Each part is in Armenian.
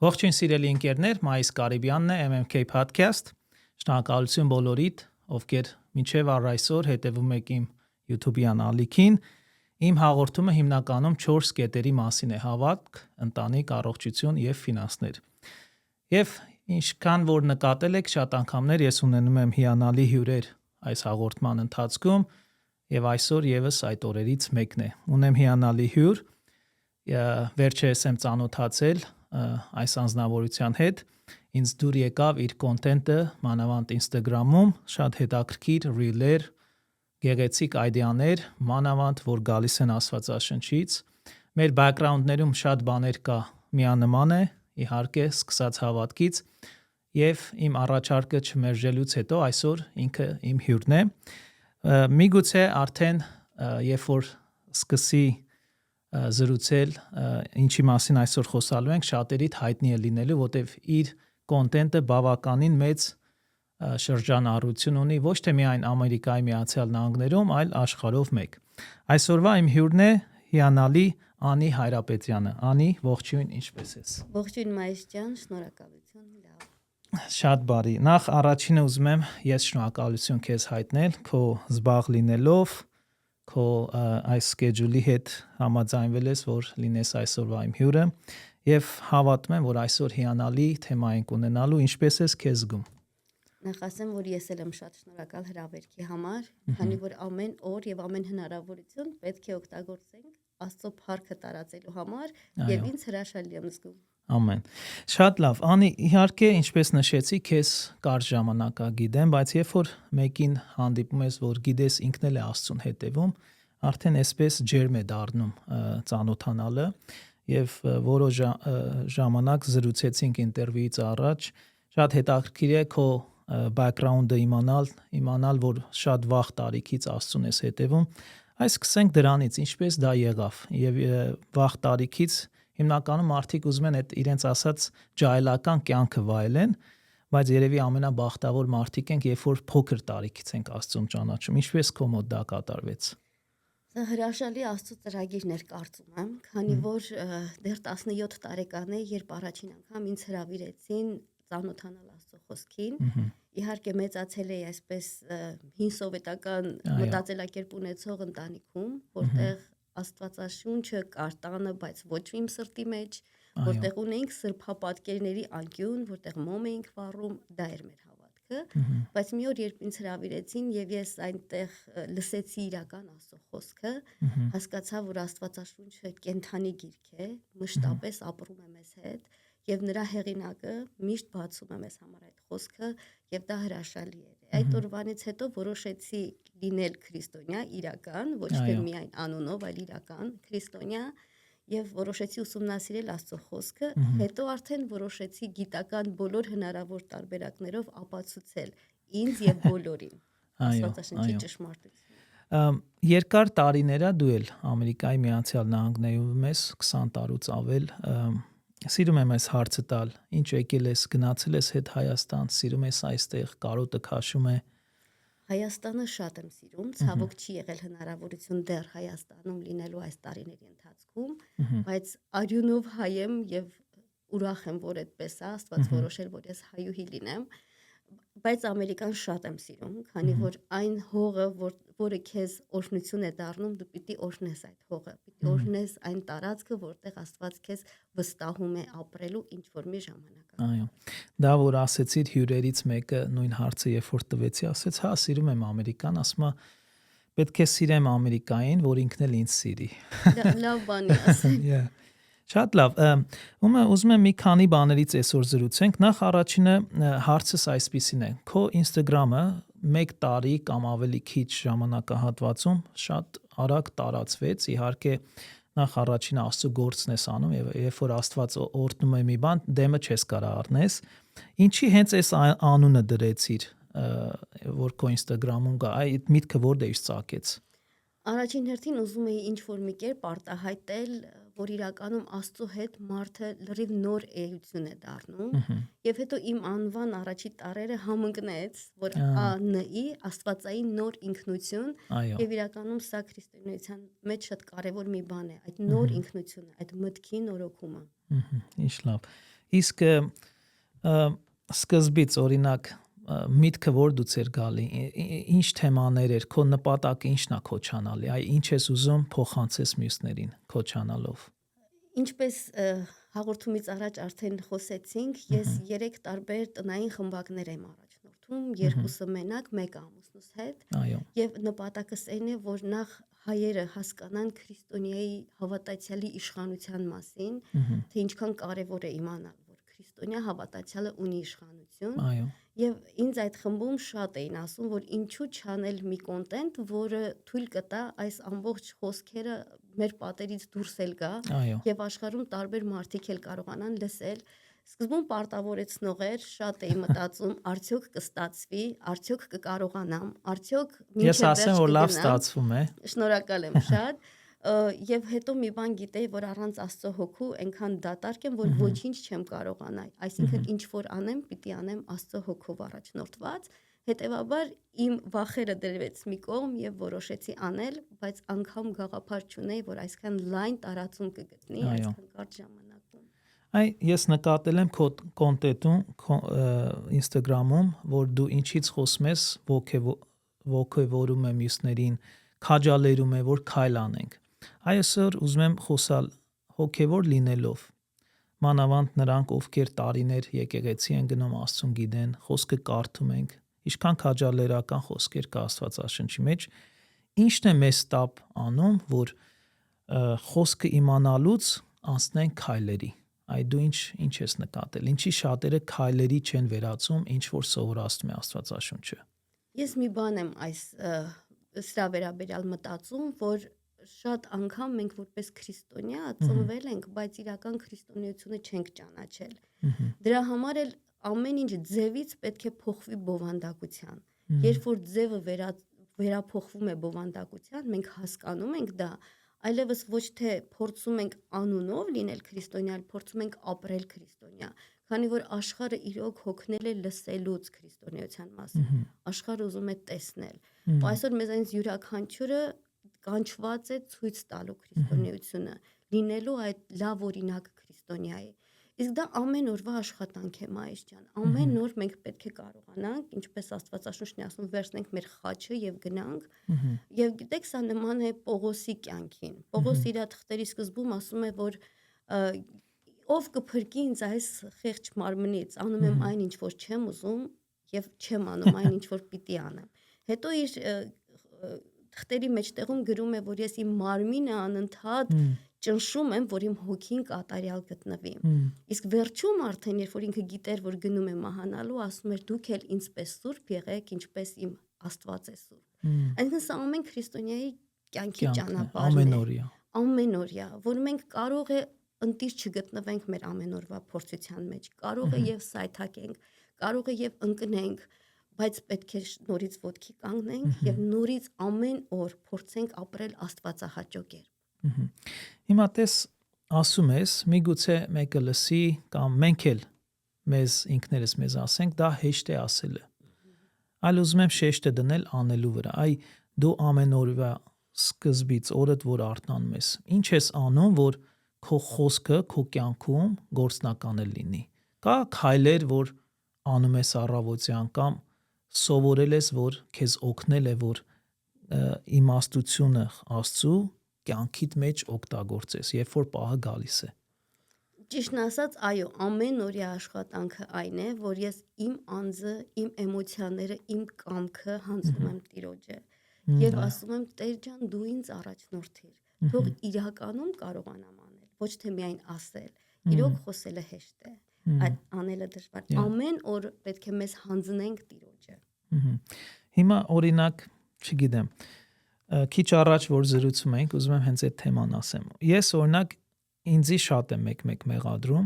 Ողջույն սիրելի ընկերներ, Մայիս Կարիբյանն է MMK Podcast։ Շնորհակալություն բոլորիդ, ովքեր մինչև առայսօր հետևում եք իմ YouTube-յան ալիքին։ Իմ հաղորդումը հիմնականում 4 կետերի մասին է՝ հավատք, ընտանիք, առողջություն եւ ֆինանսներ։ Եվ ինչքան որ նկատել եք, շատ անգամներ ես ունենում եմ հիանալի հյուրեր այս հաղորդման ընթացքում, եւ այսօր եւս այդ օրերից մեկն է։ Ունեմ հիանալի հյուր, վերջերս եմ ծանոթացել այս անձնավորության հետ, ինձ դուր եկավ իր կոնտենտը, մանավանդ Instagram-ում, շատ հետաքրքիր ռիլեր, գեղեցիկ այդեաներ, մանավանդ որ գալիս են Աստվածաշնչից։ Մեր բэքգրաունդներում շատ բաներ կա, միանման է, իհարկե, սկսած հավատքից, եւ իմ առաջարկը չմերժելուց հետո այսօր ինքը իմ հյուրն է։ Միգուցե արդեն երբ որ սկսի զրուցել, ինչի մասին այսօր խոսալու ենք, շատերիդ հայտնի է լինելու, որտեվ իր կոնտենտը բավականին մեծ շրջանառություն ունի ոչ թե միայն Ամերիկայի Միացյալ Նահանգներում, այլ աշխարհով մեկ։ Այսօրվա իմ հյուրն է հիանալի Անի Հայրապետյանը։ Անի, ողջույն, ինչպե՞ս ես։ Ողջույն Մայիս ջան, շնորհակալություն, լավ։ Շատ բարի։ Նախ առաջինը ուզում եմ ես շնորհակալություն քեզ հայտնել քո զբաղ լինելով, քո այս schedule-ի հետ համաձայնվել ես, որ լինես այսօրվա իմ հյուրը, եւ հավատում եմ, որ այսօր հիանալի թեմա ենք ունենալու, ինչպես ես քեզ զգում։ Նախ ասեմ, որ ես եմ շատ շնորհակալ հրավերքի համար, քանի որ ամեն օր եւ ամեն հնարավորություն պետք է օգտագործենք Աստծո փառքը տարածելու համար, եւ ինձ հրաշալի եմ զգում։ Ամեն։ Շատ լավ։ Անի, իհարկե, ինչպես նշեցի, քեզ կարճ ժամանակ գիտեմ, բայց երբ որ մեկին հանդիպում ես, որ գիտես ինքն էլ է Աստծուն հետևում, արդեն այսպես ջերմ է դառնում ծանոթանալը, եւ որոշ ժամանակ զրուցեցինք ինտերվյուից առաջ, շատ հետաքրքիր է քո բэքգրաունդը իմանալ, որ շատ վաղ տարիքից Աստծուն ես հետևում։ Այս սկսենք դրանից, ինչպես դա եղավ, եւ վաղ տարիքից հիմնականում մարդիկ ուզում են այդ իրենց ասած ջահելական կյանքը վայելեն, բայց երևի ամենաբախտավոր մարդիկ ենք, երբ որ փոքր տարիքից ենք Աստծուն ճանաչում։ Ինչպես քո մոտ դա կատարվեց։ Սա հրաշալի Աստծո ծրագիրն էր, կարծում եմ, քանի որ դեռ 17 տարեկան էի, երբ առաջին անգամ ինձ հրավիրեցին ծանոթանալ Աստծո խոսքին։ Իհարկե մեծացել էի այսպես հին սովետական մտածելակերպ ունեցող ընտանիքում, որտեղ Աստվածաշունչը կար տանը, բայց ոչ իմ սրտի մեջ, որտեղ ունեինք սրբապատկերների անկյուն, որտեղ մոմ էինք վառում, դա էր մեր հավատքը, բայց մի օր երբ ինձ հրավիրեցին եւ ես այնտեղ լսեցի իրական Աստծո խոսքը, հասկացա, որ Աստվածաշունչը կենթանի գիրք է, մշտապես ապրում է մեզ հետ, եւ նրա հեղինակը միշտ բացում է մեզ համար այդ խոսքը, եւ դա հրաշալի էր։ Այդ օրվանից հետո որոշեցի լինել քրիստոնյա իրական, ոչ թե միայն անունով, այլ իրական քրիստոնյա, եւ որոշեցի ուսումնասիրել Աստծո խոսքը, հետո արդեն որոշեցի գիտական բոլոր հնարավոր տարբերակներով ապացուցել ինձ եւ բոլորին Աստվածաշնչի ճշմարտությունը։ Երկար տարիներ է դու էլ Ամերիկայի Միացյալ Նահանգներում ես 20 տարուց ավել, սիրում եմ այս հարցը տալ, ինչ եկել ես, գնացել ես հետ Հայաստան, սիրում ես այստեղ, կարոտը քաշում է։ Հայաստանը շատ եմ սիրում, ցավոք չի եղել հնարավորություն դեռ Հայաստանում լինելու այս տարիների ընթացքում, բայց արյունով հայ եմ եւ ուրախ եմ, որ այդպես է, Աստված որոշել, որ ես հայուհի լինեմ, բայց Ամերիկան շատ եմ սիրում, քանի որ այն հողը, որը քեզ օրհնություն է դառնում, դու պիտի օրհնես այդ հողը, պիտի օրհնես այն տարածքը, որտեղ Աստված քեզ վստահում է ապրելու ինչ որ մի ժամանակ։ Այո։ Դա որ ասեցիր հյուրերից մեկը նույն հարցը երբ որ տվեցի, ասեց, հա, սիրում եմ Ամերիկան, ասում է պետք է սիրեմ Ամերիկային, որ ինքն էլ ինձ սիրի։ Լավ բան է ասել։ Շատ լավ։ Ուզում եմ մի քանի բաներից այսօր զրուցենք։ Նախ առաջինը հարցս այսպիսին է. քո Instagram-ը 1 տարի կամ ավելի քիչ ժամանակահատվածում շատ արագ տարածվեց։ Իհարկե նախ առաջինը Աստծո գործն ես անում եւ երբ որ Աստված օրհնում է մի բան, դեմը չես կարող առնես։ Ինչի հենց այս անունը դրեցիր, որ քո Instagram-ում գա, այդ միտքը որտեղից ծագեց։ Առաջին հերթին ուզում էի ինչ որ մի կերպ արտահայտել, որ իրականում Աստծո հետ մարդը լրիվ նոր էություն է դառնում, եւ հետո իմ անվան առաջի տառերը համընկնեց, որ ԱՆ-ի Աստվածային նոր ինքնություն, եւ իրականում սա քրիստոնեության մեջ շատ կարեւոր մի բան է, այդ նոր ինքնությունը, այդ մտքի նորոգումը։ Ինչ լավ։ Իսկ սկզբից օրինակ միտքը որ դու ցեր գալի, ինչ թեմաներ էր, քո նպատակը ինչն է քո չանալի, այ ինչ ես ուզում փոխանցես մյուսներին քո չանալով։ Ինչպես հաղորդումից առաջ արդեն խոսեցինք, ես 3 տարբեր տնային խմբակներ եմ առաջնորդում, երկուսը մենակ, մեկը ամուսնուս հետ, Այո։ եւ նպատակս այն է, որ նախ հայերը հասկանան քրիստոնեայի հավատացյալի իշխանության մասին, թե ինչքան կարեւոր է իմանալ, որ քրիստոնյա հավատացյալը ունի իշխանություն։ Այո։ Եվ ինձ այդ խմբում շատ էին ասում, որ ինչու չանել մի կոնտենտ, որը թույլ կտա այս ամբողջ խոսքերը մեր պատերից դուրս էլ գա եւ աշխարհում տարբեր մարդիկ էլ կարողանան լսել։ Սկզբում պարտավորեցնող էր, շատ էի մտածում, արդյոք կստացվի, արդյոք կկարողանամ, արդյոք Ես ասեմ, որ լավ ստացվում է։ Շնորհակալ եմ շատ։ Եվ հետո մի բան գիտեի, որ առանց Աստծո հոգու այնքան դատարկ եմ, որ ոչինչ չեմ կարողանա։ Այսինքն ինչ որ անեմ, պիտի անեմ Աստծո հոգով առաջնորդված։ Հետևաբար իմ վախերը դրվեց մի կողմ եւ որոշեցի անել, բայց անգամ գաղափար չունեի, որ այսքան լայն տարածում կգտնի, այսքան կարճ ժամանակում։ Այ ես նկատել եմ քո կոնտենտում, Instagram-ում, որ դու ինչից խոսում ես, ոգևորում է մյուսներին, քաջալերում է, որ քայլ անենք։ Այսօր ուզում եմ խոսալ հոգևոր լինելով, մանավանդ նրանք, ովքեր տարիներ եկեղեցի են գնում, Աստծուն գիտեն, խոսքը կարդում ենք, ինչքան քաջալերական խոսքեր կա Աստվածաշնչի մեջ, ինչն է մեզ տապ անում, որ խոսքը իմանալուց անցնենք քայլերի։ Այ դու ինչ ես նկատել, ինչի շատերը քայլերի չեն վերածում, ինչ որ սովորացնում է Աստվածաշունչը։ Ես մի բան եմ սրա վերաբերյալ մտածում, որ շատ անգամ մենք որպես քրիստոնյա ծնվել ենք, բայց իրական քրիստոնեությունը չենք ճանաչել։ Դրա համար էլ ամեն ինչ ձևից պետք է փոխվի բովանդակության։ Երբ որ ձևը վերափոխվում է բովանդակության, մենք հասկանում ենք դա, այլևս ոչ թե փորձում ենք անունով լինել քրիստոնյա, այլ փորձում ենք ապրել քրիստոնյա, քանի որ աշխարհը իրոք հոգնել է լսելուց քրիստոնեության մասին։ Աշխարհը ուզում է տեսնել։ Ու այսօր մեզանից յուրաքանչյուրը կանչված է ցույց տալու քրիստոնեությունը, լինելու այդ լավ օրինակ քրիստոնյայի։ Իսկ դա ամեն օրվա աշխատանք է, Մայիս ջան։ Ամեն օր մենք պետք է կարողանանք, ինչպես Աստվածաշունչն է ասում, վերցնենք մեր խաչը եւ գնանք։ Եվ գիտեք, սա նման է Պողոսի կյանքին։ Պողոս իր թղթերի սկզբում ասում է, որ ով կփրկի ինձ այս խեղճ մարմնից, անում եմ այն, ինչ որ չեմ ուզում եւ չեմ անում այն, ինչ որ պիտի անեմ։ Հետո իր թղթերի մեջտեղում գրում է, որ ես իմ մարմինը անընդհատ ճնշում եմ, որ իմ հոգին կատարյալ գտնվի։ Իսկ վերջում արդեն, երբ որ ինքը գիտեր, որ գնում է մահանալու, ասում էր՝ դուք էլ ինձպես սուրբ եղեք, ինչպես իմ Աստված է սուրբ։ Այսինքն սա ամեն քրիստոնյայի կյանքի ճանապարհն է, ամենօրյա, որ մենք կարող է ընտիր չգտնվենք մեր ամենօրվա փորձության մեջ, կարող է եւ սայթակենք, կարող է եւ ընկնենք, բայց պետք է նորից ոտքի կանգնենք եւ նորից ամեն օր փորձենք ապրել աստվածահաճո կերպ։ Հիմա տես ասում ես, միգուցե մեկը լսի կամ մենք էլ մեզ ինքներս մեզ ասենք, դա հեշտ է ասելը։ Այլ ուզում եմ շեշտը դնել անելու վրա։ Այ դու ամեն օրվա սկզբից օրդ որ արթնանում ես, ինչ ես անում, որ քո խոսքը քո կյանքում գործնական լինի։ Կա քայլեր, որ անում ես առավոտյան կամ սովորել ես, որ քեզ օգնել է, որ իմաստությունը Աստծու կյանքիդ մեջ օգտագործես, երբ որ պահը գալիս է։ Ճիշտն ասած, այո, ամենօրյա աշխատանքը այն է, որ ես իմ անձը, իմ էմոցիաները, իմ կամքը հանձնում եմ Տիրոջը եւ ասում եմ՝ Տեր ջան, դու ինձ առաջնորդիր։ Թող իրականում կարողանամ անել, ոչ թե միայն ասել։ Իրոք խոսելը հեշտ է, այդ անելը դժվար։ Ամեն օր պետք է մեզ հանձնենք Տիրոջը։ Հիմա օրինակ, չգիտեմ, քիչ առաջ որ զրուցում ենք, ուզում եմ հենց այդ թեման ասեմ։ Ես օրինակ ինձի շատ եմ մեկ մեղադրում,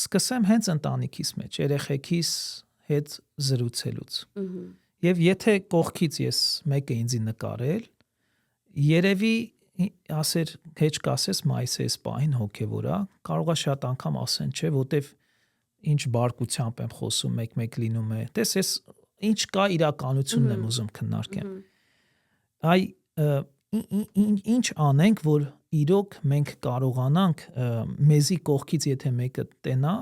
սկսեմ հենց ընտանիքիս մեջ, երեխեքիս հետ զրուցելուց։ Եվ եթե կողքից ես մեկը ինձի նկարել, երևի ասեր, հեչ կասես, Մայիսը այս պահին հոգևոր է, կարող է շատ անգամ ասեն, չէ, որտեվ ինչ բարկությամբ եմ խոսում, մեկ լինում է։ Տես ես ինչ կա իրականությունն եմ ուզում քննարկեմ։ Այ ինչ անենք, որ իրոք մենք կարողանանք մեզի կողքից եթե մեկը տենա,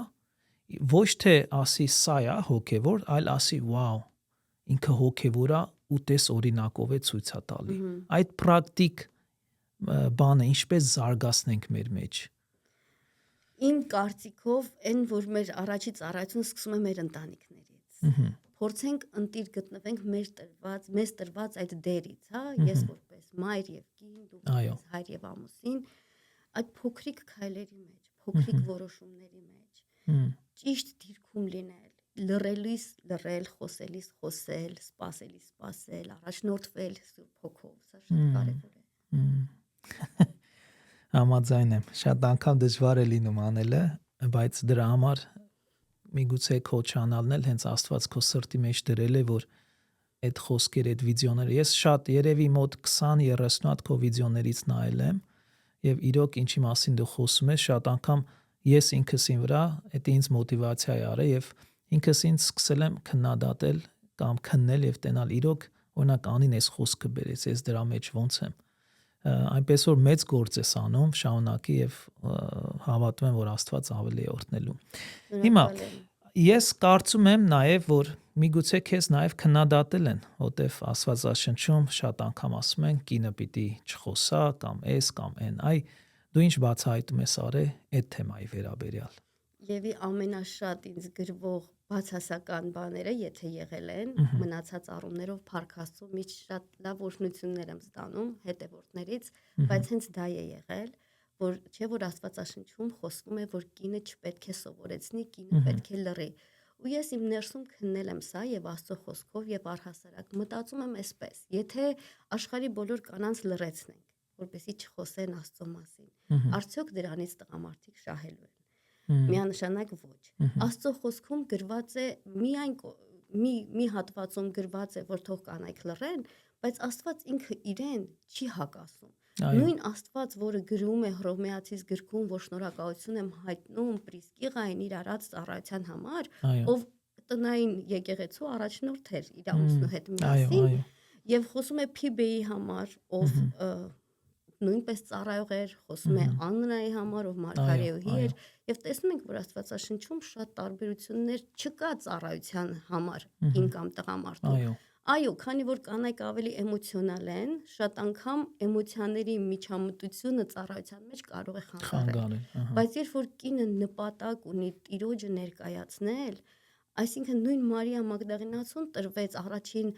ոչ թե ասի սա է հոգևոր, այլ ասի վաու, ինքը հոգևոր է ու տես օրինակով է ցույց է տալի։ Այդ պրակտիկ բանը ինչպես զարգացնենք մեր մեջ։ Իմ կարծիքով այն որ մեր առաջի ծառայությունը սկսում է մեր ընտանիքներից։ Փորձենք ընտիր գտնվենք մեզ տրված այդ դերից, հա, ես որպես մայր եւ կին, դու որպես հայր եւ ամուսին, այդ փոքրիկ քայլերի մեջ, փոքրիկ որոշումների մեջ, ճիշտ դիրքում լինել, լռելիս լռել, խոսելիս խոսել, սпасելիս սпасել, առաջնորդվել Սուրբ Հոգով, սա շատ կարեւոր է։ Համաձայն եմ, շատ անգամ դժվար է լինում անելը, բայց դրա համար միգուցե քո չանալն էլ հենց Աստված քո սրտի մեջ դրել է, որ այդ խոսքերը, այդ վիդեոները, ես շատ երևի մոտ 20-30 հատ քո վիդեոներից նայել եմ եւ իրոք ինչի մասին դու խոսում ես, շատ անգամ ես ինքս ին վրա այդ ինձ մոտիվացիա է արել եւ ինքս ինձ սկսել եմ քննադատել կամ քննել եւ տենալ իրոք օրինակ անին այս խոսքը բերեց, ես դրա մեջ ոնց եմ, այնպես որ մեծ գործ ես անում, շարունակի եւ հավատում եմ, որ Աստված ավելի է օրհնելու։ Հիմա ես կարծում եմ նաեւ, որ միգուցե քեզ նաեւ քննադատել են, որտեվ Աստվածաշնչում շատ անգամ ասում են կինը պիտի չխոսա կամ էս կամ այն, դու ինչ բացահայտում ես արել այդ թեմայի վերաբերյալ։ Եվի ամենաշատ ինձ գրվող բացասական բաները, եթե եղել են, մնացած առումներով Փառք Աստծո միշտ շատ լավ օրհնություններ եմ ստանում հետևորդներից, բայց հենց դա է եղել, որ չէ որ Աստվածաշնչում խոսվում է, որ կինը չպետք է սովորեցնի, կինը պետք է լռի։ Ու ես իմ ներսում քննել եմ սա եւ Աստծո խոսքով եւ առհասարակ մտածում եմ այսպես. եթե աշխարհի բոլոր կանանց լռեցնենք, որպեսզի չխոսեն Աստծո մասին, արդյոք դրանից տղամարդիկ շահելու են։ Միանշանակ ոչ։ Աստծո խոսքում գրված է միայն մի հատվածում գրված է, որ թող կանայք լռեն, բայց Աստված ինքը իրեն չի հակասում։ Նույն Աստված, որը գրում է Հռոմեացիս գրքում, որ շնորհակալություն եմ հայտնում Պրիսկիղային իր արած ծառայության համար, ով տնային եկեղեցու առաջնորդ էր իր ամուսնու հետ միասին, եւ խոսում է Փիբեի համար, ով նույնպես ծառայող էր, խոսում է Աննայի համար, ով մարգարեուհի էր, եւ տեսնում ենք, որ Աստվածաշնչում շատ տարբերություններ չկա ծառայության համար կին կամ տղամարդու։ Այո, քանի որ կանայք ավելի էմոցիոնալ են, շատ անգամ էմոցիաների միջամտությունը ծառայության մեջ կարող է խանգարել։ Բայց երբ որ կինը նպատակ ունի Տիրոջը ներկայացնել, այսինքն նույն Մարիա Մագդաղինացուն տրվեց առաջին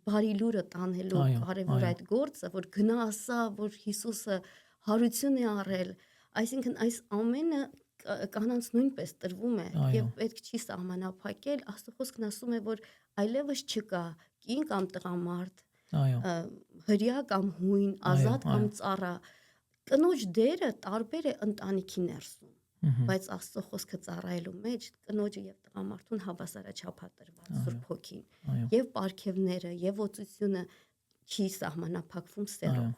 բարի լուրը տանելու կարևոր այդ գործը, որ գնա ասա, որ Հիսուսը հարություն է առել, այսինքն այս ամենը կանանց նույնպես տրվում է եւ պետք չի սահմանափակել, Աստծո խոսքն ասում է, որ այլևս չկա կին կամ տղամարդ, հրյա կամ հույն, ազատ կամ ծառա, կնոջ դերը տարբեր է ընտանիքի ներսում, բայց Աստծո խոսքը ծառայելու մեջ կնոջը եւ տղամարդուն հավասար է չափադրված Սուրբ Հոգին, եւ պարգևները եւ օծությունը չի սահմանափակվում սերով։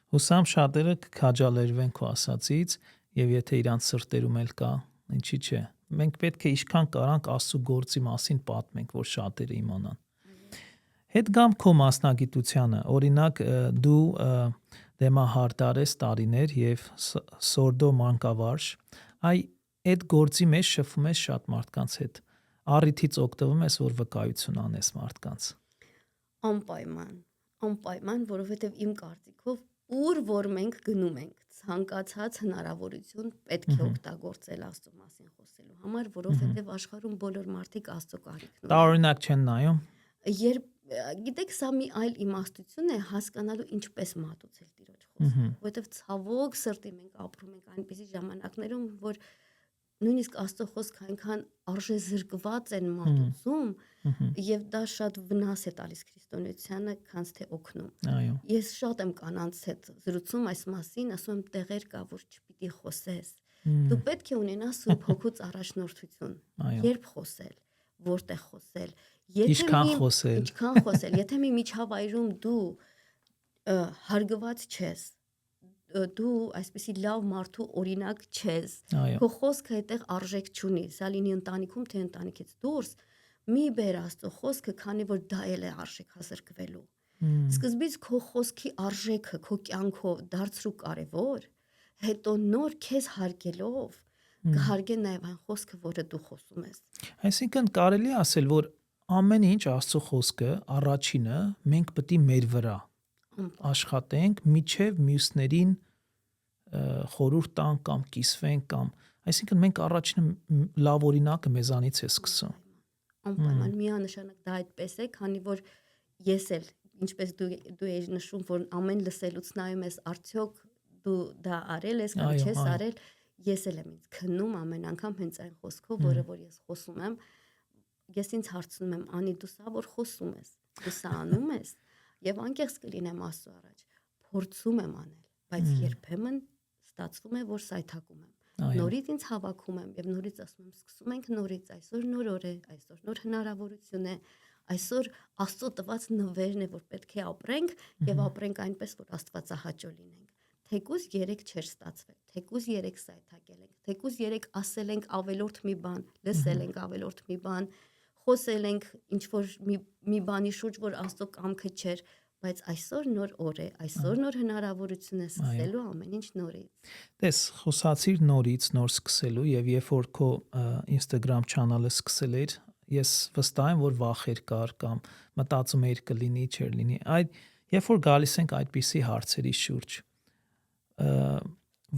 Հուսամ շատերը կքաջալերվեն քո ասածից եւ եթե իրանց սրտերում էլ կա, ինչի՞ չէ։ Մենք պետք է ինչքան կարանք Աստծո գործի մասին պատմենք, որ շատերը իմանան։ Հետ գամ քո մասնագիտությանը, օրինակ դու դեմահարդար ես տարիներ եւ սորդո մանկավարժ, այդ գործի մեջ շփվում ես շատ մարդկանց հետ։ Առիթից օգտվում ես, որ վկայություն անես մարդկանց։ Անպայման, որովհետեւ իմ կարծիքով ուր որ մենք գնում ենք, ցանկացած հնարավորություն պետք է օգտագործել Աստծո մասին խոսելու համար, որովհետեւ աշխարհում բոլոր մարդիկ Աստծո կարիքն ունեն։ Տարօրինակ չեն նայում։ Երբ գիտեք, սա մի այլ իմաստություն է հասկանալու ինչպես մատուցել Տիրոջ խոսքը, որովհետեւ ցավոք սրտի մենք ապրում ենք այնպիսի ժամանակներում, որ նույնիսկ Աստծո խոսքը այնքան արժեզրկված են մատուցում եւ դա շատ վնաս է տալիս քրիստոնեությանը, քանց թե օգնում։ Ես շատ եմ կանանց հետ զրուցում այս մասին, ասում եմ տեղեր կա, որ չպիտի խոսես։ Դու պետք է ունենաս Սուրբ Հոգուց առաջնորդություն։ Երբ խոսել, որտեղ խոսել, ինչքան խոսել, եթե մի միջավայրում դու հարգված չես, դու այսպեսի լավ մարդու օրինակ չես, քո խոսքը այդտեղ արժեք չունի, սա լինի ընտանիքում թե ընտանիքից դուրս, մի բեր Աստծո խոսքը, քանի որ դա էլ է արժեքազրկվելու։ Սկզբից քո խոսքի արժեքը քո կյանքով դարձրու կարևոր, հետո նոր քեզ հարգելով կհարգեն նաև այն խոսքը, որը դու խոսում ես։ Այսինքն կարելի է ասել, որ ամեն ինչ Աստծո խոսքը առաջինը մենք պետք է մեր վրա աշխատենք, միջև մյուսներին խորհուրդ տանք կամ կիսվենք կամ այսինքն մենք առաջինը լավ օրինակը մեզանից է սկսում։ Անպայման միանշանակ դա այդպես է, քանի որ ես էլ ինչպես դու ես նշում, որ ամեն լսելուց նայում ես արդյոք դու դա արել ես կամ չես արել, ես էլ եմ ինձ քննում ամեն անգամ հենց այն խոսքով, որը որ ես խոսում եմ, ես ինձ հարցնում եմ, անի դու սա որ խոսում ես, դու սա անում ես, եւ անկեղծ կլինեմ Աստծո առաջ, փորձում եմ անել, բայց երբեմն ստացվում է, որ սայթակում եմ։ Նորից ինձ հավաքում եմ եւ նորից ասում եմ, սկսում ենք նորից, այսօր նոր օր է, այսօր նոր հնարավորություն է, այսօր Աստծո տված նվերն է, որ պետք է ապրենք եւ ապրենք այնպես, որ Աստվածահաճո լինենք։ Թեկուզ 3 չէր ստացվել, թեկուզ 3 սայթակել ենք, թեկուզ 3 ասել ենք ավելորդ մի բան, լսել ենք ավելորդ մի բան, խոսել ենք ինչ որ մի բանի շուրջ, որ Աստծո կամքը չէր, բայց այսօր նոր օր է, այսօր նոր հնարավորություն է սկսելու ամեն ինչ նորից։ Տես, խոսացիր նորից, նոր սկսելու եւ երբ որ քո Instagram channel-ը սկսել էր, ես վստահ եմ, որ վախեր կար կամ մտածում էիր կլինի, չէր լինի։ Այդ երբ որ գալիս ենք այդպիսի հարցերի շուրջ,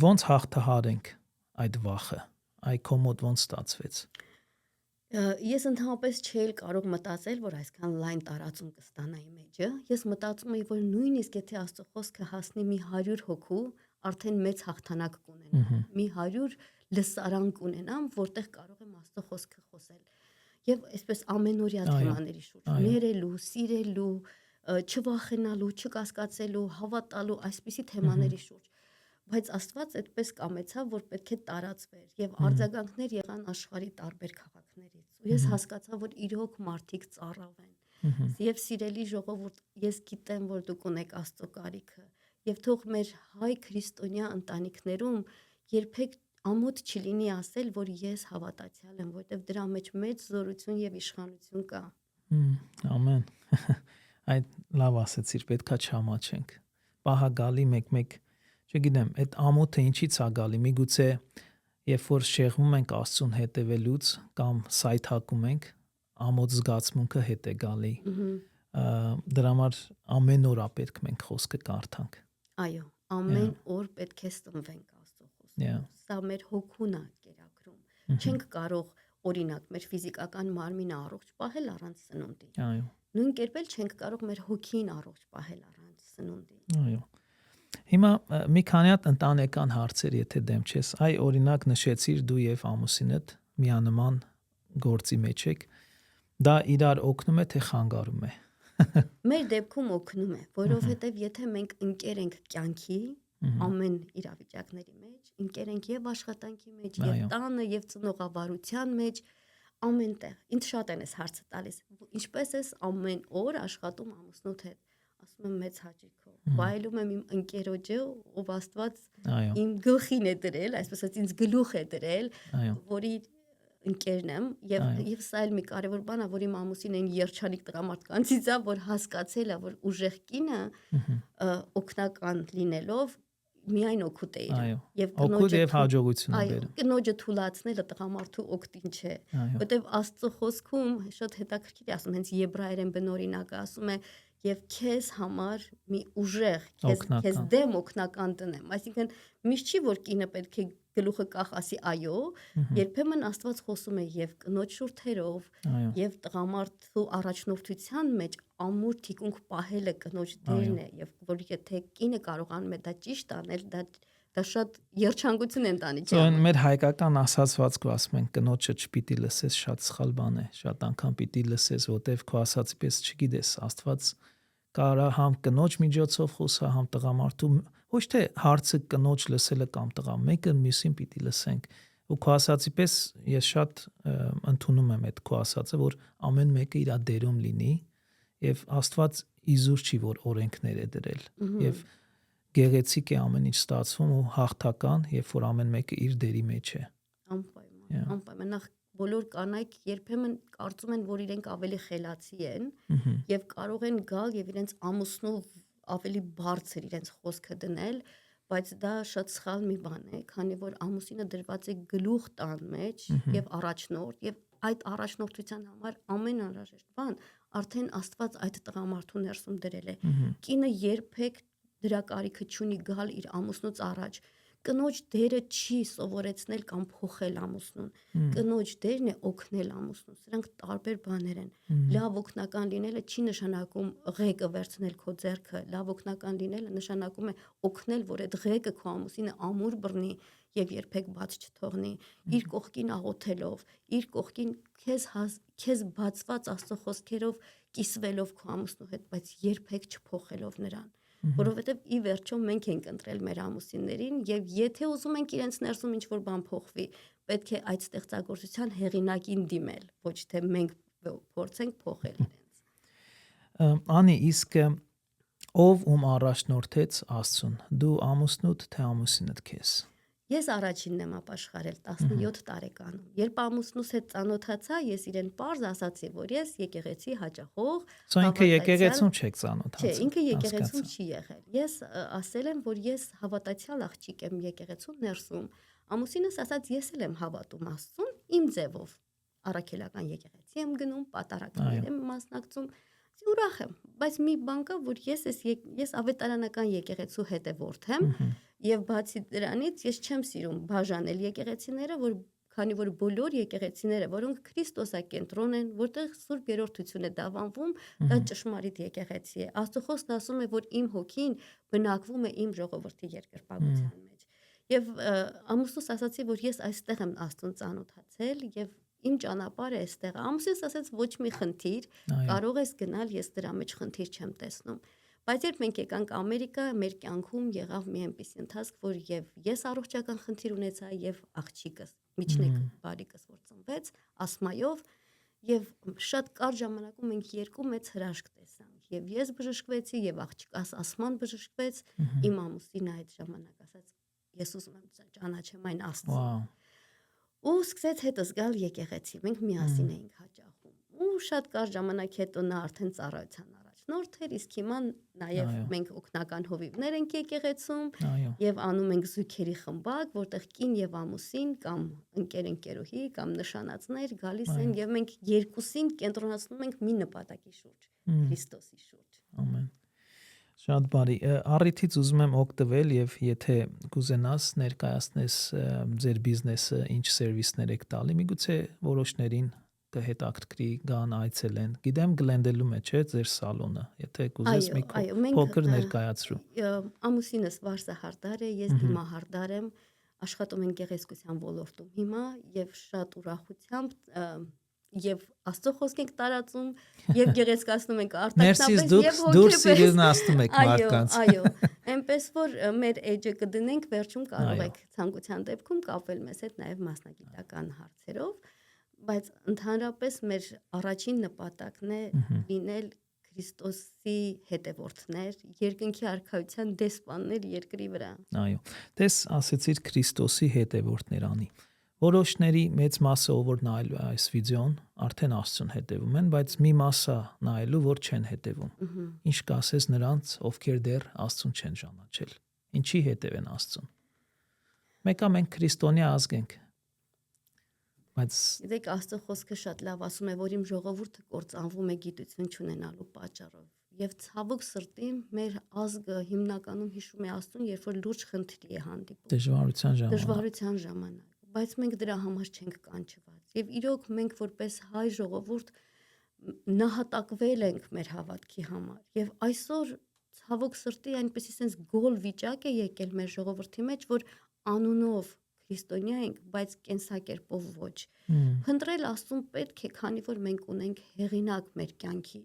ոնց հաղթահարենք այդ վախը, այ քո մոտ ոնց ստացվեց։ Ես ընդհանրապես չէի կարող մտածել, որ այսքան լայն տարածում կստանա իմ էջը։ Ես մտածում էի, որ նույնիսկ եթե Աստծո խոսքը հասնի մի 100 հոգու, արդեն մեծ հաղթանակ կունենամ։ Մի 100 լսարան կունենամ, որտեղ կարող եմ Աստծո խոսքը խոսել։ Եվ այսպես ամենօրյա թեմաների շուրջ, ներելու, սիրելու, չվախենալու, չկասկածելու, հավատալու այսպիսի թեմաների շուրջ։ Բայց Աստված այդպես կամեցավ, որ պետք է տարածվեր եւ արձագանքներ եղան աշխարհի տարբեր քաղաքներից։ Ու ես հասկացա, որ իրոք մարդիկ ծառավ են։ Եվ սիրելի ժողովուրդ, ես գիտեմ, որ դուք ունեք Աստծո կարիքը, եւ թող մեր հայ քրիստոնյա ընտանիքներում երբեք ամոթ չլինի ասել, որ ես հավատացյալ եմ, որտեվ դրա մեջ մեծ զորություն եւ իշխանություն կա։ Ամեն։ Այդ լավ ասեցիր, պետքա չհամաչենք։ Պահագալի մեկ չգիտեմ, այդ ամոթը ինչից է գալի։ Միգուցե երբ որ շեղվում ենք Աստծուն հետևելուց կամ սայթակում ենք, ամոթ զգացմունքը հետ է գալի։ Դրա համար ամեն օր պետք մենք խոսքը կարդանք։ Այո, ամեն օր պետք է սնվենք Աստծո խոսքով։ Սա մեր հոգուն է կերակրում։ Չենք կարող օրինակ մեր ֆիզիկական մարմինը առողջ պահել առանց սնունդի։ Այո։ Նույն կերպ էլ չենք կարող մեր հոգին առողջ պահել առանց սնունդի։ Այո։ Հիմա մի քանի հատ ընտանեկան հարցեր, եթե դեմ չես, այ օրինակ նշեցիր դու եւ ամուսինդ միանման գործի մեջ եք, դա իրար օգնում է թե խանգարում է։ Մեր դեպքում օգնում է, որովհետեւ եթե մենք ընկեր ենք կյանքի ամեն իրավիճակների մեջ, ընկեր ենք եւ աշխատանքի մեջ, եւ տանը, եւ ծնողավարության մեջ, ամենտեղ։ Ինչ շատ են այս հարցը տալիս։ Ինչպես ես ամեն օր աշխատում ամուսնուդ հետ։ Ասում եմ մեծ հաճույքով։ Վայելում եմ իմ ընկերոջը, ով Աստված իմ գլխին է դրել, այսպես ասած ինձ գլուխ է դրել, որի ընկերն եմ եւ սա էլ մի կարեւոր բան է, որ իմ ամուսինը այն երջանիկ տղամարդկանցից է, որ հասկացել է, որ ուժեղ կինը օգնական լինելով միայն օգուտ է իրեն եւ օգուտ եւ հաջողություն է բերում։ Կնոջը թուլացնելը տղամարդու օգտին չէ, որտեվ Աստծո խոսքում շատ հետաքրքիր է ասում, հենց եբրայերեն բնօրինակը ասում է եւ քեզ համար մի ուժեղ, քեզ դեմ օգնական տնեմ, այսինքն միշտ չի որ կինը պետք է գլուխը կախ ասի այո, երբեմն Աստված խոսում է եւ կնոջ շուրթերով եւ տղամարդու առաջնորդության մեջ ամուր թիկունք պահելը կնոջ դերն է եւ որ եթե կինը կարողանում է դա ճիշտ անել, դա շատ երջանկություն է ընտանիքի համար։ Մեր հայկական ասացվածքով ասում են կնոջը չպիտի լսես, շատ սխալ բան է, շատ անգամ պիտի լսես, որտեվ քո ասածի պես չգիտես, Աստված կարա համ կնոջ միջոցով խոսա, համ տղամարդու, ոչ թե հարցը կնոջ լսելը կամ տղա, մեկը մյուսին պիտի լսենք։ Ու քո ասածի պես ես շատ ընդունում եմ այդ քո ասածը, որ ամեն մեկը իր դերում լինի եւ Աստված իզուր չի որ օրենքներ է դրել եւ գեղեցիկ է ամեն ինչ ստացվում ու հաղթական, երբ որ ամեն մեկը իր դերի մեջ է։ Անպայման նախ բոլոր կանայք երբեմն կարծում են, որ իրենք ավելի խելացի են եւ կարող են գալ եւ իրենց ամուսնու ավելի բարձր իրենց խոսքը դնել, բայց դա շատ սխալ մի բան է, քանի որ ամուսինը դրված է գլուխ տան մեջ եւ առաջնորդ եւ այդ առաջնորդության համար ամեն անհրաժեշտ բան արդեն Աստված այդ տղամարդու ներսում դրել է։ Կինը երբեք դրա կարիքը չունի գալ իր ամուսնուց առաջ։ Կնոջ դերը չի սովորեցնել կամ փոխել ամուսնուն։ Կնոջ դերն է օգնել ամուսնուն։ Սրանք տարբեր բաներ են։ Լավ օգնական լինելը չի նշանակում ղեկը վերցնել քո ձեռքը։ Լավ օգնական լինելը նշանակում է օգնել, որ այդ ղեկը քո ամուսինը ամուր բռնի եւ երբեք բաց չթողնի։ Իր կողքին աղոթելով, իր կողքին քեզ բացված Աստծո խոսքերով կիսվելով քո ամուսնու հետ, բայց երբեք չփոխելով նրան։ Որովհետև ի վերջո մենք ենք ընտրել մեր ամուսիններին եւ եթե ուզում ենք իրենց ներսում ինչ-որ բան փոխվի, պետք է այդ ստեղծագործության հեղինակին դիմել, ոչ թե մենք փորձենք փոխել իրենց։ Անի, իսկ ով առաջնորդեց Աստծուն, դու ամուսնուդ թե ամուսինդ քեզ։ Ես առաջինն եմ ապաշխարել 17 տարեկանում։ Երբ ամուսնուս հետ ծանոթացա, ես իրեն պարզ ասացի, որ ես եկեղեցի հաճախող, ինքը եկեղեցուն չեք ծանոթացել։ Չէ, ինքը եկեղեցուն չի եղել։ Ես ասել եմ, որ ես հավատացյալ աղջիկ եմ եկեղեցու ներսում։ Ամուսինս ասաց, ես էլ եմ հավատում Աստծուն, իմ ձևով։ Առաքելական եկեղեցի եմ գնում, պատարակներ եմ մասնակցում։ Ուրախ եմ, բայց մի բան կա, որ ես ավետարանական եկեղեցու հետևորդ եմ, եւ բացի դրանից ես չեմ սիրում բաժանել եկեղեցիները, քանի որ բոլոր եկեղեցիները, որոնք Քրիստոսակենտրոն են, որտեղ Սուրբ Երրորդություն է դավանվում, դա ճշմարիտ եկեղեցի է։ Աստծո խոսքն ասում է, որ իմ հոգին բնակվում է իմ ժողովրդի երկրպագության մեջ։ Եվ ամուսնուս ասացի, որ ես այստեղ եմ Աստծուն ծանոթացել եւ իմ ճանապարհը այստեղ է։ Ամուսինս ասաց, ոչ մի խնդիր, կարող ես գնալ, ես դրա մեջ խնդիր չեմ տեսնում։ Բայց երբ մենք եկանք Ամերիկա, մեր կյանքում եղավ մի այնպիսի ընթացք, որ եւ ես առողջական խնդիր ունեցա եւ աղջիկս, միջնեկ բարիկս, որ ծնվեց ասմայով, եւ շատ կարճ ժամանակում մենք երկու մեծ հրաշք տեսանք։ Եվ ես բժշկվեցի, եւ աղջիկս ասման բժշկվեց, իմ ամուսինը այդ ժամանակ ասաց, ես ուզում եմ ճանաչեմ այն Աստծուն։ Ու սկսեց հետս գալ եկեղեցի, մենք միասին էինք հաճախում։ Ու շատ կարճ ժամանակ հետո նա արդեն ծառայության առաջնորդ էր, իսկ հիմա նաև մենք օգնական հովիվներ ենք եկեղեցում եւ անում ենք զույգերի խմբակ, որտեղ կին եւ ամուսին կամ ընկերուհի կամ նշանածներ գալիս են եւ մենք երկուսին կենտրոնացնում ենք մի նպատակի շուրջ, Քրիստոսի շուրջ։ Ամեն։ Շատ բարի։ Առիթից ուզում եմ օգտվել եւ եթե կուզենաս ներկայացնես ձեր բիզնեսը, ինչ սերվիսներ եք տալի, միգուցե որոշներին կհետաքրքրի գան այցելեն։ Գիտեմ Գլենդելում է, չէ՞, ձեր սալոնը։ Եթե կուզես մի փոքր ներկայացրու։ Ամուսինս Վարսահարդար է, ես Դիմահարդար եմ, աշխատում եմ գեղեցկության ոլորտում հիմա եւ շատ ուրախությամբ եւ Աստծո խոսք ենք տարածում եւ գեղեցկացնում ենք արտաքնապես եւ հոգեպես։ Դուրս իրենացնում եք մարդկանց։ Այո, այնպես որ մեր էջը կդնենք, վերջում կարող եք ցանկության դեպքում կապվել մեզ հետ նաեւ մասնագիտական հարցերով, բայց ընդհանրապես մեր առաջին նպատակն է լինել Քրիստոսի հետևորդներ, երկնքի արքայության դեսպաններ երկրի վրա։ Այո, դες ասեցիր Քրիստոսի հետևորդներ անի։ Որոշների մեծ մասը, որ նայելու այս վիդեոն, արդեն Աստծուն հետևում են, բայց մի մասը նայելու, որ չեն հետևում։ Ինչ կասես նրանց, ովքեր դեռ Աստծուն չեն ճանաչել։ Ինչի հետևեն Աստծուն։ Մեկը մենք քրիստոնյա ազգ ենք։ Բայց դեք Աստծո խոսքը շատ լավ ասում է, որ իմ ժողովուրդը կործանվում է գիտություն չունենալու պատճառով։ Եվ ցավոք սրտի մեր ազգը հիմնականում հիշում է Աստծուն, երբ որ լուրջ խնդրի է հանդիպում։ Դժվարության ժամանակ։ Բայց մենք դրա համար չենք կանչված։ Եվ իրոք մենք որպես հայ ժողովուրդ նահատակվել ենք մեր հավատքի համար։ Եւ այսօր ցավոք սրտի այնպեսի sense գոլ վիճակ է եկել մեր ժողովրդի մեջ, որ անունով քրիստոնյա ենք, բայց կենսակերպով ոչ։ Փնտրել Աստծուն պետք է, քանի որ մենք ունենք հեղինակ մեր կյանքի։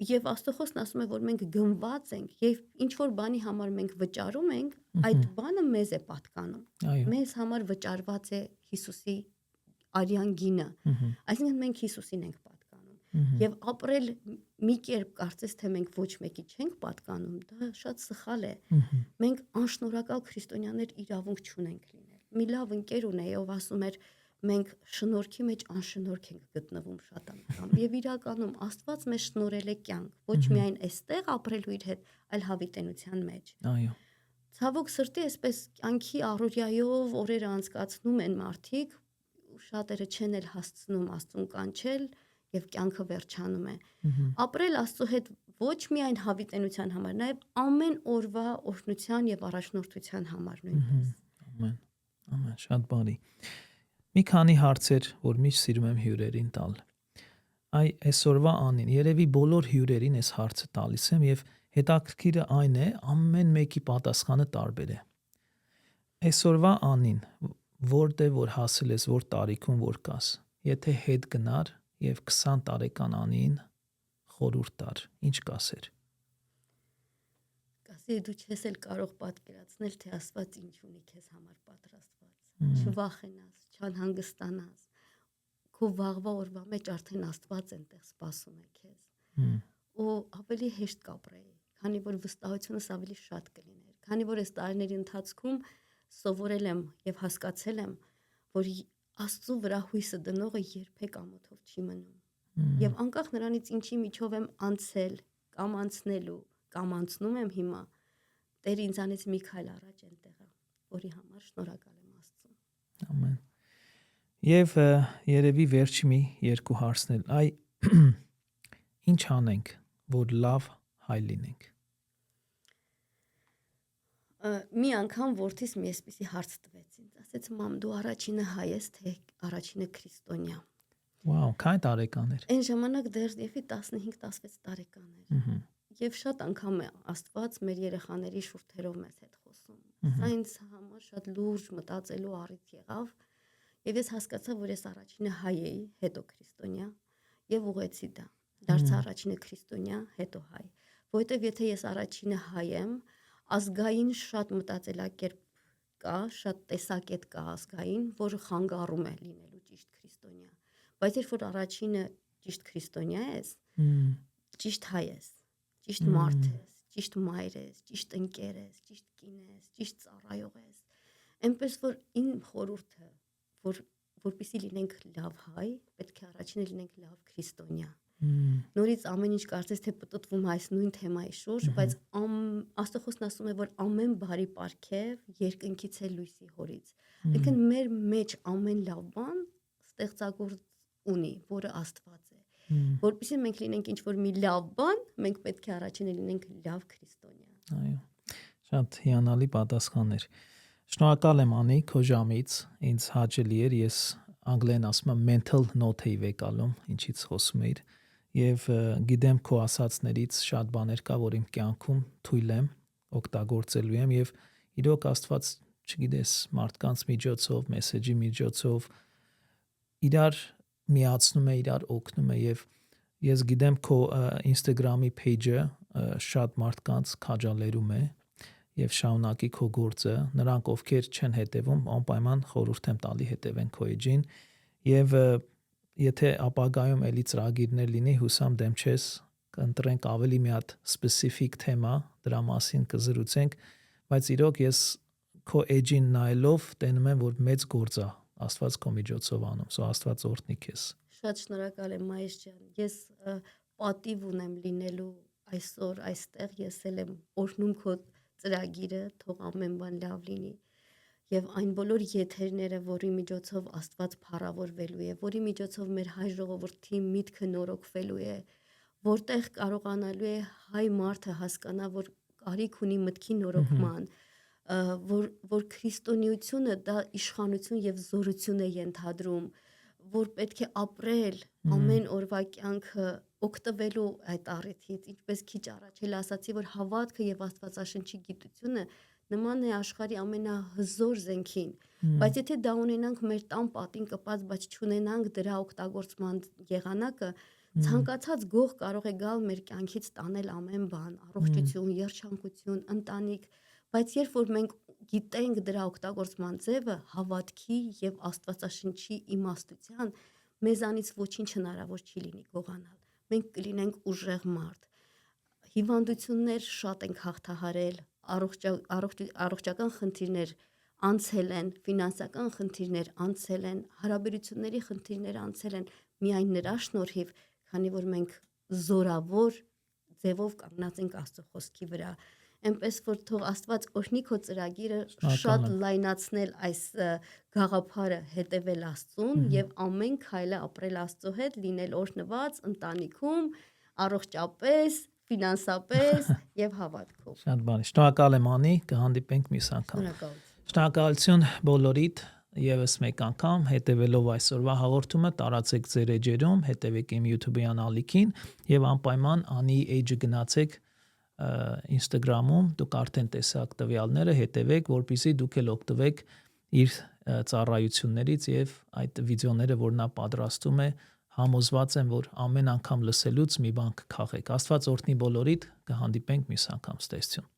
Եվ Աստծո խոսքն ասում է, որ մենք գնված ենք եւ ինչ որ բանի համար մենք վճարում ենք, այդ բանը մեզ է պատկանում։ Մեզ համար վճարված է Հիսուսի արյան գինը։ Այսինքն մենք Հիսուսին ենք պատկանում։ Եվ ապրել մի կերպ կարծես թե մենք ոչ մեկի չենք պատկանում, դա շատ սխալ է։ Մենք անշնորհակալ քրիստոնյաներ իրավունք չունենք լինել։ Մի լավ ընկեր ունեի, ով ասում էր մենք շնորհքի մեջ անշնորհք ենք գտնվում շատ անգամ եւ իրականում Աստված մեզ շնորհել է կյանք ոչ միայն այստեղ ապրելու իր հետ, այլ հավիտենության մեջ։ Այո։ Ցավոք սրտի այսպես կյանքի առօրյայով օրերը անցկացնում են մարդիկ, շատերը չեն էլ հասցնում Աստծուն կանչել եւ կյանքը վերջանում է։ Ապրել Աստծո հետ ոչ միայն հավիտենության համար, նաեւ ամեն օրվա օրհնության եւ առաջնորդության համար նույնպես։ Ամեն, ամեն, շատ բարի։ Մի քանի հարցեր, որ միշտ սիրում եմ հյուրերին տալ։ Այսօրվա անին, երևի բոլոր հյուրերին այս հարցը տալիս եմ եւ հետաքրքիրը այն է, ամեն մեկի պատասխանը տարբեր է։ Այսօրվա անին, որտեղ որ հասել ես, որ տարիքում որ կաս, եթե հետ գնար եւ 20 տարեկան անին խորհուրդ տար, ինչ կասեր։ Կասի դու չես էլ կարող պատկերացնել, թե Աստված ինչ ունի քեզ համար պատրաստված։ Չվախենաս, չանհանգստանաս։ Քո վաղվա օրվա մեջ արդեն Աստված այնտեղ սպասում է քեզ։ Ու ավելի հեշտ կապրեի, քանի որ վստահությունս ավելի շատ կլիներ։ Քանի որ այս տարիների ընթացքում սովորել եմ եւ հասկացել եմ, որ Աստծո վրա հույսը դնողը երբեք ամոթով չի մնում։ Եվ անկախ նրանից ինչի միջով եմ անցել կամ անցնելու կամ անցնում եմ հիմա, Տեր ինձանից մի քայլ առաջ այնտեղը, որի համար շնորհակալ եմ Աստծուն։ Ամեն։ Եվ երևի վերջի մի երկու հարցնել։ Ինչ անենք, որ լավ հայ լինենք։ Մի անգամ որդիս մի էսպիսի հարց տվեց ինձ, ասեց՝ «Մամ, դու առաջինը հայ ես, թե առաջինը քրիստոնյա»։ Վաու, քանի տարեկան էր։ Այն ժամանակ դեռ եւի 15-16 տարեկան էր։ Եվ շատ անգամ է Աստված մեր երեխաների շուրթերով մեզ հետ խոսում։ Սա ինձ համար շատ լուրջ մտածելու առիթ եղավ, եւ ես հասկացա, որ ես առաջինը հայ էի, հետո քրիստոնյա, եւ ուղեցի դա։ Դարձա առաջինը քրիստոնյա, հետո հայ։ Որովհետեւ եթե ես առաջինը հայ եմ, ազգային շատ մտածելակերպ կա, շատ տեսակետ կա ազգային, որը խանգարում է լինելու ճիշտ քրիստոնյա։ Բայց երբ որ առաջինը ճիշտ քրիստոնյա ես, ճիշտ հայ ես, ճիշտ մարդ ես, ճիշտ մայր ես, ճիշտ ընկեր ես, ճիշտ կին ես, ճիշտ ծառայող ես, այնպես որ իմ խորհուրդը, որպեսզի լինենք լավ հայ, պետք է առաջինը լինենք լավ քրիստոնյա։ Նորից ամեն ինչ կարծես թե պտտվում այս նույն թեմայի շուրջ, բայց Աստծոն ասում է, որ ամեն բարի պարգև երկնքից է լույսի հորից։ Այսինքն մեր մեջ ամեն լավ բան ստեղծագործ ունի, որը Աստված է։ Որպեսզի մենք լինենք ինչ-որ մի լավ բան, մենք պետք է առաջինը լինենք լավ քրիստոնյա։ Այո։ Շատ հիանալի պատասխաններ։ Շնորհակալ եմ Անի քո ժամից, ինձ հաճելի էր, ես անգլերեն ասում եմ mental note էի վեկալում, ինչից խոսում էիր, եւ գիտեմ քո ասածներից շատ բաներ կա, որ իմ կյանքում թույլ եմ օգտագործելու եմ եւ իրոք Աստված, չգիտես, մարդկանց միջոցով, մեսեջի միջոցով իրար միացնում է, իրար օգնում է եւ ես գիտեմ քո Instagram-ի page-ը շատ մարդկանց քաջալերում է եւ շարունակի քո գործը, նրանք ովքեր չեն հետևում, անպայման խորհուրդ եմ տալի հետևեն քո էջին եւ եթե ապագայում էլի ծրագիրներ լինի, հուսամ դեմ չես, կընտրենք ավելի մի հատ specific թեմա, դրա մասին կզրուցենք, բայց իրոք ես քո էջին նայելով տենում եմ, որ մեծ գործ է Աստված քո միջոցով անում, սո Աստված օրհնի քեզ։ Շատ շնորհակալ եմ Մայիս ջան։ Ես պատիվ ունեմ լինելու այսօր այստեղ, ես էլ եմ օրհնում քո ծրագիրը, թող ամեն բան լավ լինի։ Եվ այն բոլոր եթերները, որի միջոցով Աստված փառավորվելու է, որի միջոցով մեր հայ ժողովրդի միտքը նորոգվելու է, որտեղ կարողանալու է հայ մարդը հասկանա, որ կարիք ունի մտքի նորոգման, որ քրիստոնեությունը դա իշխանություն եւ զորություն է ենթադրում, որ պետք է ապրել ամեն օրվա կյանքը օգտվելու այդ առիթից, ինչպես քիչ առաջ էլ ասացի, որ հավատքը եւ Աստվածաշնչի գիտությունը նման է աշխարհի ամենահզոր զենքին, բայց եթե դա ունենանք մեր տան պատին կպած, բայց չունենանք դրա օգտագործման եղանակը, ցանկացած գող կարող է գալ մեր կյանքից տանել ամեն բան, առողջություն, երջանկություն, ընտանիք, բայց երբ որ մենք գիտենք դրա օգտագործման ձևը, հավատքի եւ Աստվածաշնչի իմաստության, մեզանից ոչինչ հնարավոր չի լինի գողանալ։ Մենք կլինենք ուժեղ մարդ։ Հիվանդություններ շատ ենք հաղթահարել, առողջական խնդիրներ անցել են, ֆինանսական խնդիրներ անցել են, հարաբերությունների խնդիրներ անցել են միայն նրա շնորհիվ, քանի որ մենք զորավոր ձևով կանգնած ենք Աստծո խոսքի վրա։ այնպես որ թող Աստված օրհնի քո ծրագիրը Շնորհակալ շատ եմ։ լայնացնել այս գաղափարը հետևել Աստծուն եւ ամեն քայլը ապրել Աստծո հետ, լինել օրհնված ընտանիքում, առողջապես, ֆինանսապես եւ հավատքով։ Շատ բարի։ Շնորհակալ եմ Անի, կհանդիպենք մյուս անգամ։ Շնորհակալություն։ Շնորհակալություն բոլորիդ եւս մեկ անգամ հետևելով այսօրվա հաղորդումը, տարածեք ձեր էջերում, հետևեք իմ YouTube-յան ալիքին եւ անպայման Անի էջը գնացեք Instagram-ում, դուք արդեն տեսաք տվյալները, հետևեք, որպեսզի դուք էլ օգտվեք իր ծառայություններից եւ այդ վիդեոները, որ նա պատրաստում է, համոզված եմ, որ ամեն անգամ լսելուց մի բան կքաղեք։ Աստված օրհնի բոլորիդ, կհանդիպենք մյուս անգամ, ստեսություն։